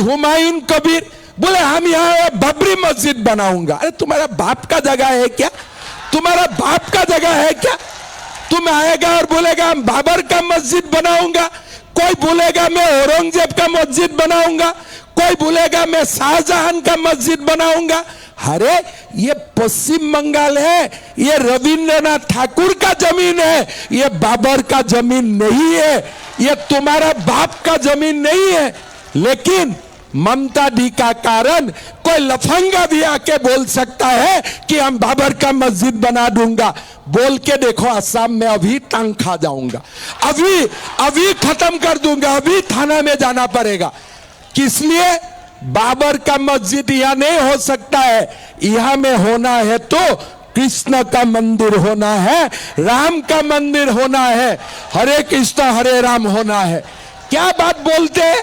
हुमायूं कबीर बोले हम यहाँ बाबरी मस्जिद बनाऊंगा। अरे तुम्हारा बाप का जगह है क्या? तुम्हारा बाप का जगह है क्या? तुम आएगा और बोलेगा हम बाबर का मस्जिद बनाऊंगा, कोई बोलेगा मैं औरंगजेब का मस्जिद बनाऊंगा, कोई बोलेगा मैं शाहजहां का मस्जिद बनाऊंगा। अरे ये पश्चिम बंगाल है, ये रविंद्रनाथ ठाकुर का जमीन है, ये बाबर का जमीन नहीं है, ये तुम्हारा बाप का जमीन नहीं है। लेकिन ममता दी का कारण कोई लफंगा भी आके बोल सकता है कि हम बाबर का मस्जिद बना दूंगा। बोल के देखो, असम में अभी टांग खा जाऊंगा, अभी खत्म कर दूंगा, अभी थाना में जाना पड़ेगा। किस लिए? बाबर का मस्जिद यहां नहीं हो सकता है, यहां में होना है तो कृष्ण का मंदिर होना है, राम का मंदिर होना है, हरे कृष्ण हरे राम होना है। क्या बात बोलते हैं?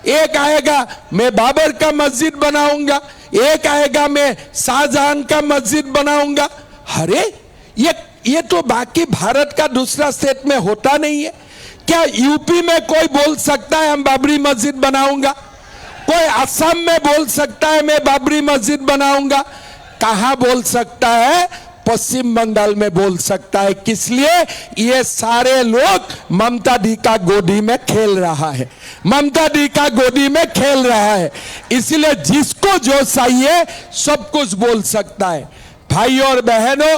एक आएगा मैं बाबर का मस्जिद बनाऊंगा, एक आएगा मैं शाहजहां का मस्जिद बनाऊंगा। अरे ये तो बाकी भारत का दूसरा स्टेट में होता नहीं है क्या? यूपी में कोई बोल सकता है हम बाबरी मस्जिद बनाऊंगा? कोई असम में बोल सकता है मैं बाबरी मस्जिद बनाऊंगा? कहां बोल सकता है? पश्चिम बंगाल में बोल सकता है। किस लिए? ये सारे लोग ममता दी का गोदी में खेल रहा है, ममता दी का गोदी में खेल रहा है। इसलिए जिसको जो चाहिए सब कुछ बोल सकता है। भाई और बहनों,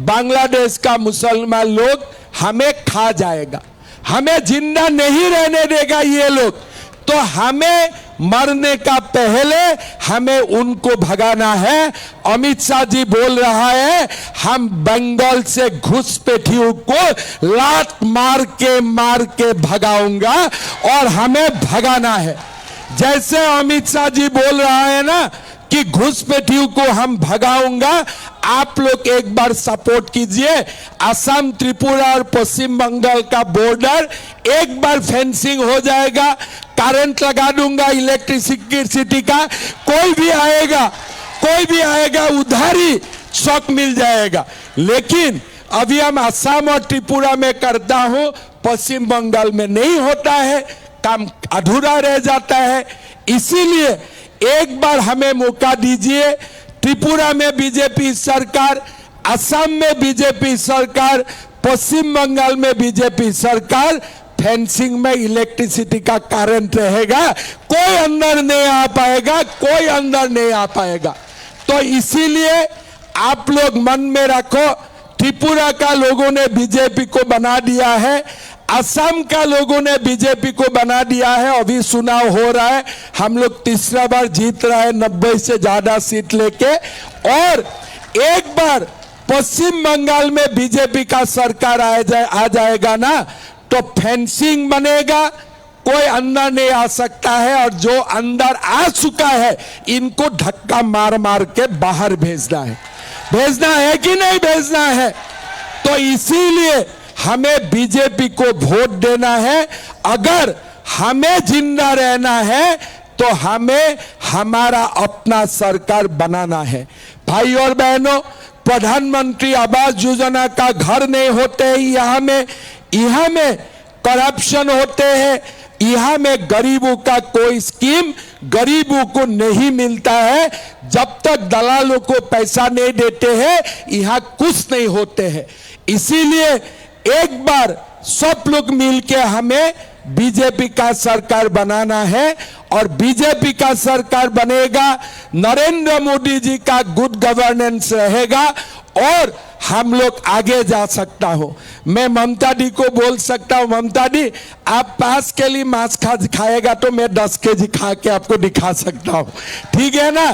बांग्लादेश का मुसलमान लोग हमें खा जाएगा, हमें जिंदा नहीं रहने देगा ये लोग। तो हमें मरने का पहले हमें उनको भगाना है। अमित शाह जी बोल रहा है हम बंगाल से घुसपैठियों को लात मार के भगाऊंगा और हमें भगाना है। जैसे अमित शाह जी बोल रहा है ना कि घुसपैठियों को हम भगाऊंगा, आप लोग एक बार सपोर्ट कीजिए। असम, त्रिपुरा और पश्चिम बंगाल का बॉर्डर एक बार फेंसिंग हो जाएगा, करंट लगा दूंगा इलेक्ट्रिसिटी का, कोई भी आएगा उधारी शॉक मिल जाएगा। लेकिन अभी हम असम और त्रिपुरा में करता हूं, पश्चिम बंगाल में नहीं होता है, काम अधूरा रह जाता है। इसीलिए एक बार हमें मौका दीजिए। त्रिपुरा में बीजेपी सरकार, असम में बीजेपी सरकार, पश्चिम बंगाल में बीजेपी सरकार, फेंसिंग में इलेक्ट्रिसिटी का करंट रहेगा, कोई अंदर नहीं आ पाएगा, कोई अंदर नहीं आ पाएगा। तो इसीलिए आप लोग मन में रखो, त्रिपुरा का लोगों ने बीजेपी को बना दिया है, असम का लोगों ने बीजेपी को बना दिया है। अभी चुनाव हो रहा है, हम लोग तीसरा बार जीत रहा है 90 से ज्यादा सीट लेके। और एक बार पश्चिम बंगाल में बीजेपी का सरकार आ जाएगा ना, तो फेंसिंग बनेगा, कोई अंदर नहीं आ सकता है। और जो अंदर आ चुका है इनको धक्का मार के बाहर भेजना है कि नहीं भेजना है? तो इसीलिए हमें बीजेपी को वोट देना है। अगर हमें जिंदा रहना है तो हमें हमारा अपना सरकार बनाना है। भाई और बहनों, प्रधानमंत्री आवास योजना का घर नहीं होते हैं यहाँ में करप्शन होते हैं, यहाँ में गरीबों का कोई स्कीम गरीबों को नहीं मिलता है। जब तक दलालों को पैसा नहीं देते हैं यहाँ कुछ नहीं होते हैं। इसीलिए एक बार सब लोग मिलके हमें बीजेपी का सरकार बनाना है। और बीजेपी का सरकार बनेगा, नरेंद्र मोदी जी का गुड गवर्नेंस रहेगा और हम लोग आगे जा सकता हो। मैं ममता दी को बोल सकता हूं, ममता दी आप पास के लिए मांस खाएगा तो मैं 10 केजी खा के आपको दिखा सकता हूं, ठीक है ना?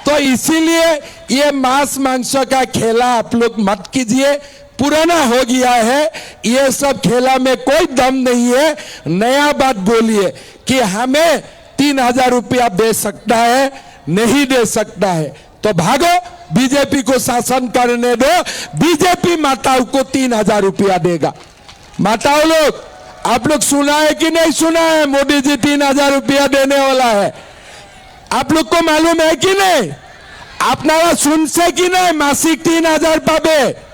तो इसीलिए ये मांस मांस का खेला आप लोग मत कीजिए, पुराना हो गया है। ये सब खेला में कोई दम नहीं है। नया बात बोलिए कि हमें 3000 रुपया दे सकता है, नहीं दे सकता है तो भागो, बीजेपी को शासन करने दो। बीजेपी माताओं को 3000 रुपया देगा। माताओं लोग, आप लोग सुना है कि नहीं सुना है? मोदी जी 3000 रुपया देने वाला है। आप लोग को मालूम है कि नहीं? अपनारा सुनसे कि नहीं? मासिक 3000 पाबे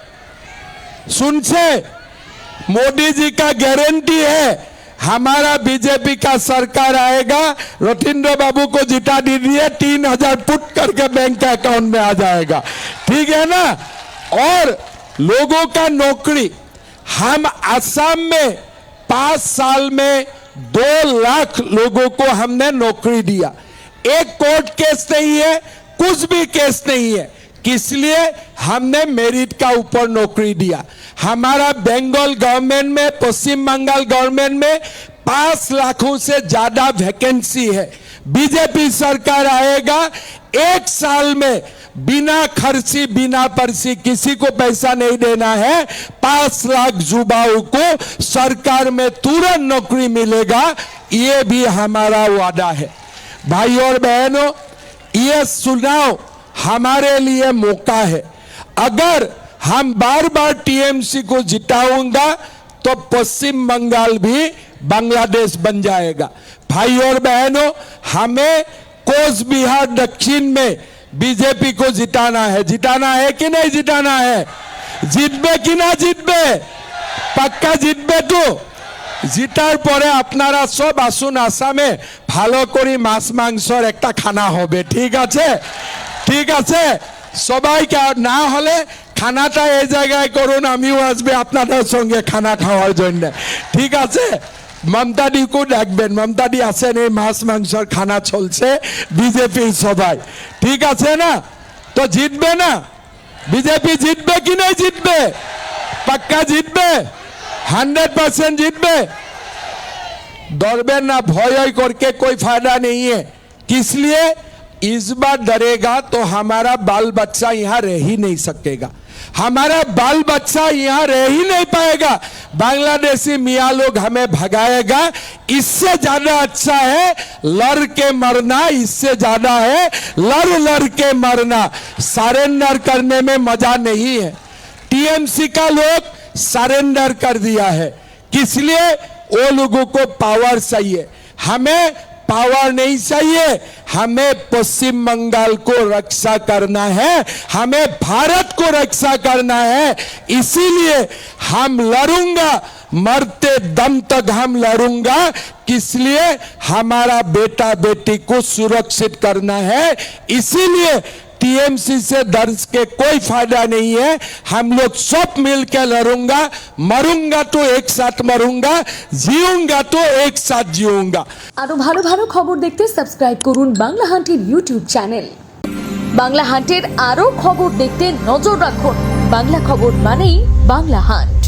सुनसे। मोदी जी का गारंटी है हमारा बीजेपी का सरकार आएगा, रथिंद्र बाबू को जिता दीजिए, 3,000 पुट करके बैंक के अकाउंट में आ जाएगा, ठीक है ना। और लोगों का नौकरी, हम असम में 5 साल में 2 लाख लोगों को हमने नौकरी दिया। एक कोर्ट केस नहीं है, कुछ भी केस नहीं है, किस लिए हमने मेरिट का ऊपर नौकरी दिया। हमारा बंगाल गवर्नमेंट में, पश्चिम बंगाल गवर्नमेंट में 5 लाखों से ज्यादा वैकेंसी है। बीजेपी सरकार आएगा, 1 साल में बिना खर्ची बिना पर्ची, किसी को पैसा नहीं देना है, 5 लाख युवाओं को सरकार में तुरंत नौकरी मिलेगा। ये भी हमारा वादा है। भाई और बहनों, ये चुनाव हमारे लिए मौका है। अगर हम बार बार टीएमसी को जिताऊंगा तो पश्चिम बंगाल भी बांग्लादेश बन जाएगा। भाई और बहनों, हमें कोच बिहार दक्षिण में बीजेपी को जिताना है। जिताना है कि नहीं जिताना है? जितबे कि ना जितबे? पक्का जितबे तो? জিতার পরে আপনারা সব আসুন আসামে, ভালো করে মাছ মাংসর একটা খানা হবে, ঠিক আছে? ঠিক আছে, সবাইকে না হলে খানাটা এই জায়গায় করুন, আমিও আসবে আপনাদের সঙ্গে খানা খাওয়ার জন্য, ঠিক আছে? মমতাদিকেও ডাকবেন, মমতাদি আছেন, এই মাছ মাংসর খানা চলছে বিজেপির সবাই, ঠিক আছে না? তো জিতবে না? বিজেপি জিতবে কি नहीं জিতবে? पक्का জিতবে? 100% जीतबे। डरबे ना, भय करके कोई फायदा नहीं है। किस लिए? इस बार डरेगा तो हमारा बाल बच्चा यहाँ रह ही नहीं सकेगा, हमारा बाल बच्चा यहाँ रह ही नहीं पाएगा। बांग्लादेशी मियाँ लोग हमें भगाएगा। इससे ज्यादा अच्छा है लड़ के मरना, इससे ज्यादा है लड़ के मरना। सरेंडर करने में मजा नहीं है। टीएमसी का लोग सरेंडर कर दिया है, किस लिए? वो लोगों को पावर चाहिए, हमें पावर नहीं चाहिए। हमें पश्चिम बंगाल को रक्षा करना है, हमें भारत को रक्षा करना है। इसीलिए हम लड़ूंगा, मरते दम तक हम लड़ूंगा। किस लिए? हमारा बेटा बेटी को सुरक्षित करना है। इसीलिए टीएमसी से डर के कोई फायदा नहीं है। हम लोग सब मिलकर लड़ूंगा, मरूंगा तो एक साथ मरूंगा, जीऊंगा तो एक साथ जीऊंगा। আরো ভালো ভালো খবর দেখতে সাবস্ক্রাইব করুন বাংলা হান্টের ইউটিউব চ্যানেল। বাংলা হান্টের আরো খবর দেখতে নজর রাখুন। বাংলা খবর মানেই বাংলা হান্ট।